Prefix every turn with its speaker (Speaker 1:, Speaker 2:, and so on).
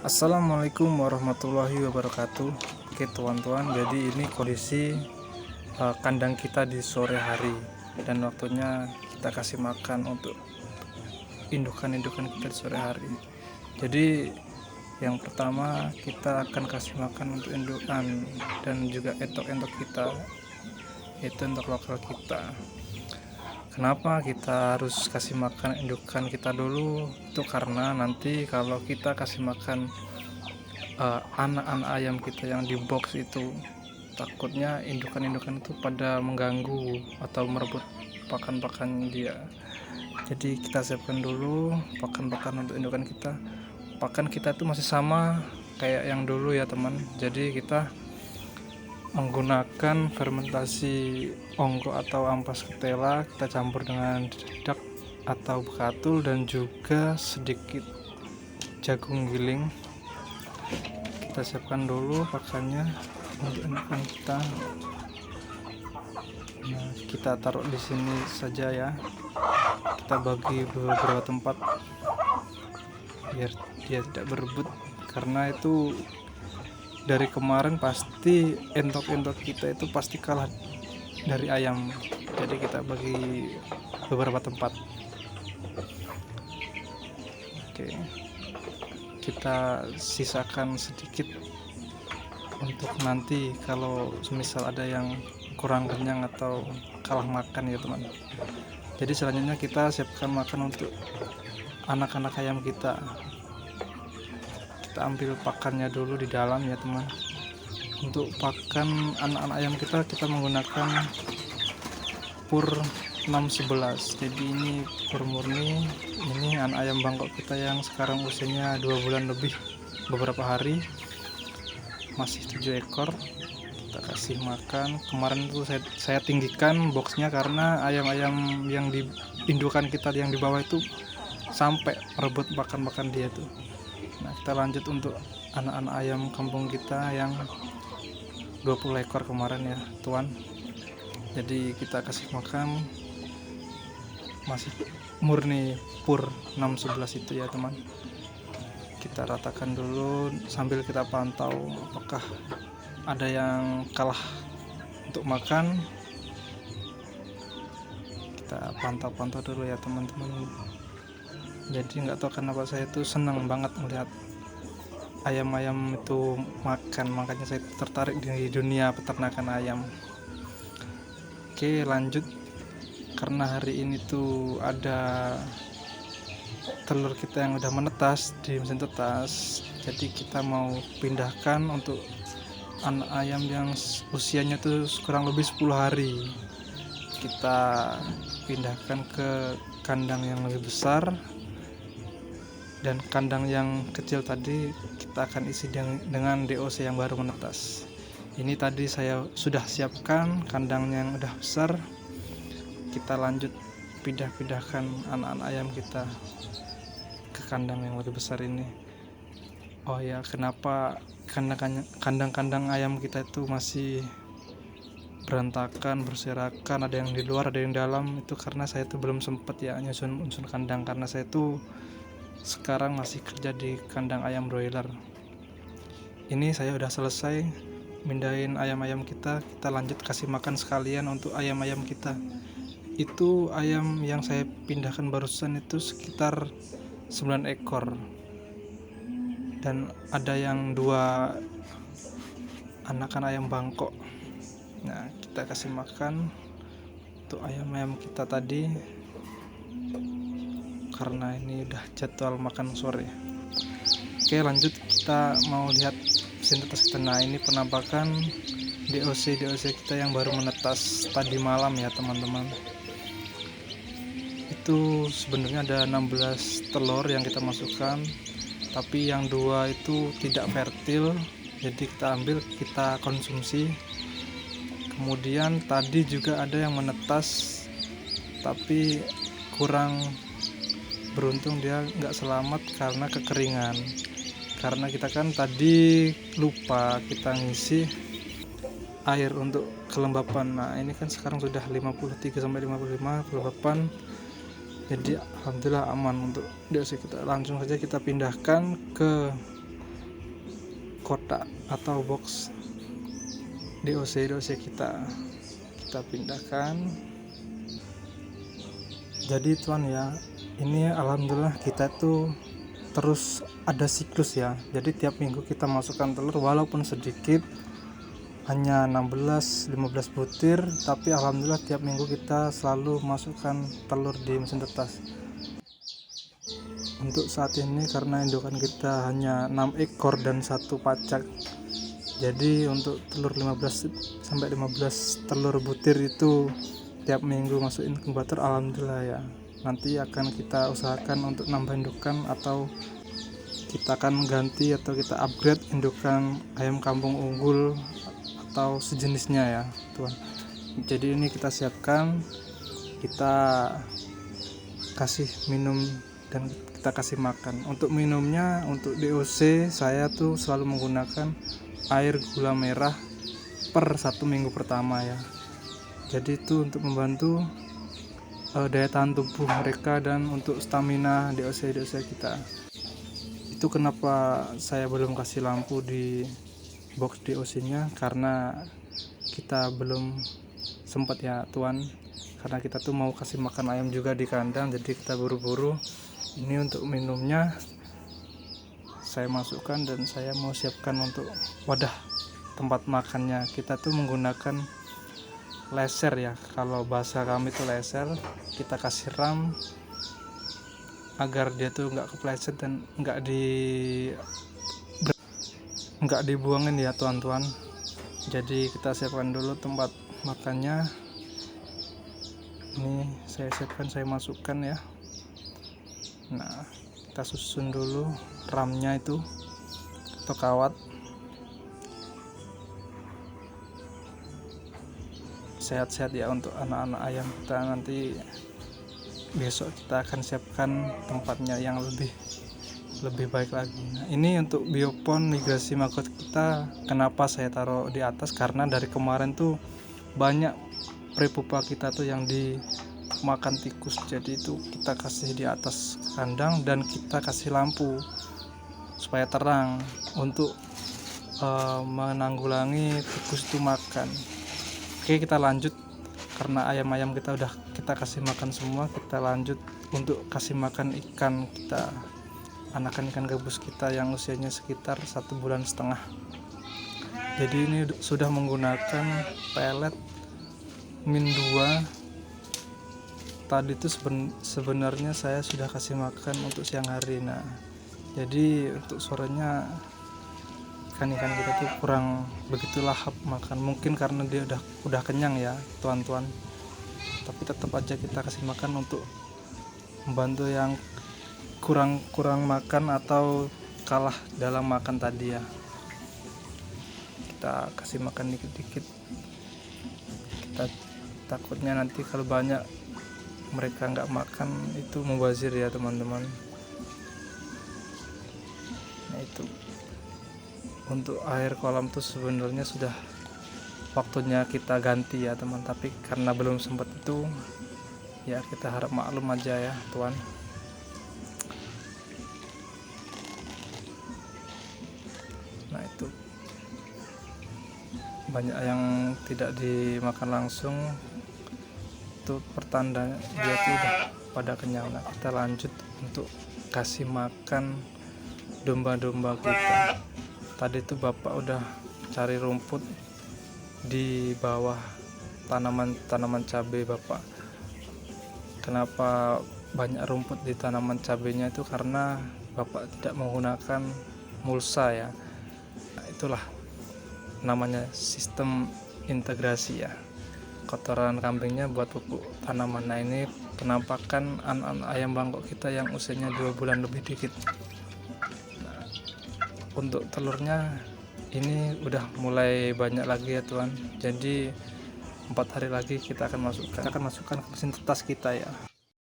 Speaker 1: Assalamualaikum warahmatullahi wabarakatuh. Oke teman-teman, jadi ini kondisi kandang kita di sore hari dan waktunya kita kasih makan untuk indukan-indukan kita di sore hari. Jadi yang pertama kita akan kasih makan untuk indukan dan juga entok-entok kita, itu entok lokal kita. Kenapa kita harus kasih makan indukan kita dulu? Itu karena nanti kalau kita kasih makan anak-anak ayam kita yang di box itu, takutnya indukan-indukan itu pada mengganggu atau merebut pakan-pakan dia. Jadi kita siapkan dulu pakan-pakan untuk indukan kita. Pakan kita itu masih sama kayak yang dulu ya teman. Jadi kita menggunakan fermentasi ongko atau ampas ketela, kita campur dengan dedak atau bekatul dan juga sedikit jagung giling. Kita siapkan dulu pakannya untuk indukan kita. Nah, kita taruh di sini saja ya. Kita bagi beberapa tempat biar dia tidak berebut, karena itu dari kemarin pasti entok-entok kita itu pasti kalah dari ayam. Jadi kita bagi beberapa tempat. Oke, kita sisakan sedikit untuk nanti kalau semisal ada yang kurang kenyang atau kalah makan ya teman. Jadi selanjutnya kita siapkan makan untuk anak-anak ayam kita. Kita ambil pakannya dulu di dalam ya teman. Untuk pakan anak-anak ayam kita menggunakan pur 611. Jadi ini pur murni. Ini anak ayam bangkok kita yang sekarang usianya 2 bulan lebih beberapa hari, masih 7 ekor. Kita kasih makan. Kemarin tuh saya tinggikan boxnya karena ayam-ayam yang di indukan kita yang di bawah itu sampai merebut makan dia tuh. Nah, kita lanjut untuk anak-anak ayam kampung kita yang 20 ekor kemarin ya tuan. Jadi kita kasih makan masih murni pur 611 itu ya teman. Kita ratakan dulu sambil kita pantau apakah ada yang kalah untuk makan. Kita pantau-pantau dulu ya teman-teman. Jadi nggak tahu kenapa saya tuh senang banget melihat ayam-ayam itu makan, makanya saya tertarik di dunia peternakan ayam. Oke, lanjut. Karena hari ini tuh ada telur kita yang udah menetas di mesin tetas, jadi kita mau pindahkan untuk anak ayam yang usianya tuh kurang lebih 10 hari. Kita pindahkan ke kandang yang lebih besar, dan kandang yang kecil tadi kita akan isi dengan DOC yang baru menetas. Ini tadi saya sudah siapkan kandang yang udah besar. Kita lanjut pindahkan anak-anak ayam kita ke kandang yang lebih besar ini. Oh ya, kenapa kandang-kandang ayam kita itu masih berantakan, berserakan, ada yang di luar, ada yang dalam, itu karena saya tuh belum sempat ya nyusun kandang, karena saya tuh sekarang masih kerja di kandang ayam broiler. Ini saya udah selesai mindahin ayam-ayam kita lanjut kasih makan sekalian untuk ayam-ayam kita. Itu ayam yang saya pindahkan barusan itu sekitar 9 ekor, dan ada yang 2 anakan ayam bangkok. Nah, kita kasih makan untuk ayam-ayam kita tadi karena ini udah jadwal makan sore. Oke, lanjut kita mau lihat mesin tetas kita. Nah, ini penampakan DOC kita yang baru menetas tadi malam ya teman-teman. Itu sebenarnya ada 16 telur yang kita masukkan, tapi yang 2 itu tidak fertil, jadi kita ambil, kita konsumsi. Kemudian tadi juga ada yang menetas tapi kurang beruntung, dia nggak selamat karena kekeringan. Karena kita kan tadi lupa kita ngisi air untuk kelembapan. Nah, ini kan sekarang sudah 53-55 kelembapan. Jadi alhamdulillah aman untuk DOC kita. Langsung saja kita pindahkan ke kotak atau box DOC kita pindahkan. Jadi tuan ya, ini alhamdulillah kita tuh terus ada siklus ya. Jadi tiap minggu kita masukkan telur walaupun sedikit, hanya 16-15 butir, tapi alhamdulillah tiap minggu kita selalu masukkan telur di mesin tetas. Untuk saat ini karena indukan kita hanya 6 ekor dan 1 pacak, jadi untuk telur 15 telur butir itu tiap minggu masuk inkubator, alhamdulillah ya. Nanti akan kita usahakan untuk nambah indukan, atau kita akan ganti atau kita upgrade indukan ayam kampung unggul atau sejenisnya ya tuan. Jadi ini kita siapkan, kita kasih minum dan kita kasih makan. Untuk minumnya, untuk DOC saya tuh selalu menggunakan air gula merah per 1 minggu pertama ya. Jadi itu untuk membantu daya tahan tubuh mereka dan untuk stamina DOC kita. Itu kenapa saya belum kasih lampu di box DOC nya, karena kita belum sempat ya tuan, karena kita tuh mau kasih makan ayam juga di kandang, jadi kita buru-buru. Ini untuk minumnya saya masukkan dan saya mau siapkan untuk wadah tempat makannya. Kita tuh menggunakan laser ya, kalau bahasa kami tuh laser. Kita kasih ram agar dia tuh nggak kepleset dan nggak dibuangin ya tuan-tuan. Jadi kita siapkan dulu tempat makannya. Ini saya siapkan, saya masukkan ya. Nah, kita susun dulu ramnya itu atau kawat. Sehat-sehat ya untuk anak-anak ayam kita. Nanti besok kita akan siapkan tempatnya yang lebih baik lagi. Nah, ini untuk biopon migrasi maggot kita. Kenapa saya taruh di atas? Karena dari kemarin tuh banyak prepupa kita tuh yang dimakan tikus. Jadi itu kita kasih di atas kandang dan kita kasih lampu supaya terang untuk menanggulangi tikus itu makan. Oke, kita lanjut. Karena ayam-ayam kita udah kita kasih makan semua, kita lanjut untuk kasih makan ikan kita, anakan ikan gabus kita yang usianya sekitar 1,5 bulan. Jadi ini sudah menggunakan pelet min 2. Tadi itu sebenarnya saya sudah kasih makan untuk siang hari. Nah, jadi untuk sorenya ikan-ikan kita tuh kurang begitu lahap makan, mungkin karena dia udah kenyang ya tuan-tuan. Tapi tetap aja kita kasih makan untuk membantu yang kurang makan atau kalah dalam makan tadi ya. Kita kasih makan dikit-dikit. Kita takutnya nanti kalau banyak mereka nggak makan itu mubazir ya teman-teman. Nah, itu untuk air kolam tuh sebenarnya sudah waktunya kita ganti ya teman, tapi karena belum sempat itu ya kita harap maklum aja ya tuan. Nah, itu banyak yang tidak dimakan langsung, itu pertanda dia tuh udah pada kenyang. Nah, kita lanjut untuk kasih makan domba-domba kita. Tadi tuh bapak udah cari rumput di bawah tanaman cabai bapak. Kenapa banyak rumput di tanaman cabainya itu karena bapak tidak menggunakan mulsa ya. Nah, itulah namanya sistem integrasi ya. Kotoran kambingnya buat pupuk tanaman. Nah, ini penampakan anak-anak ayam bangkok kita yang usianya 2 bulan lebih dikit. Nah, untuk telurnya ini udah mulai banyak lagi ya tuan. Jadi 4 hari lagi kita akan masukkan ke mesin tetas kita ya.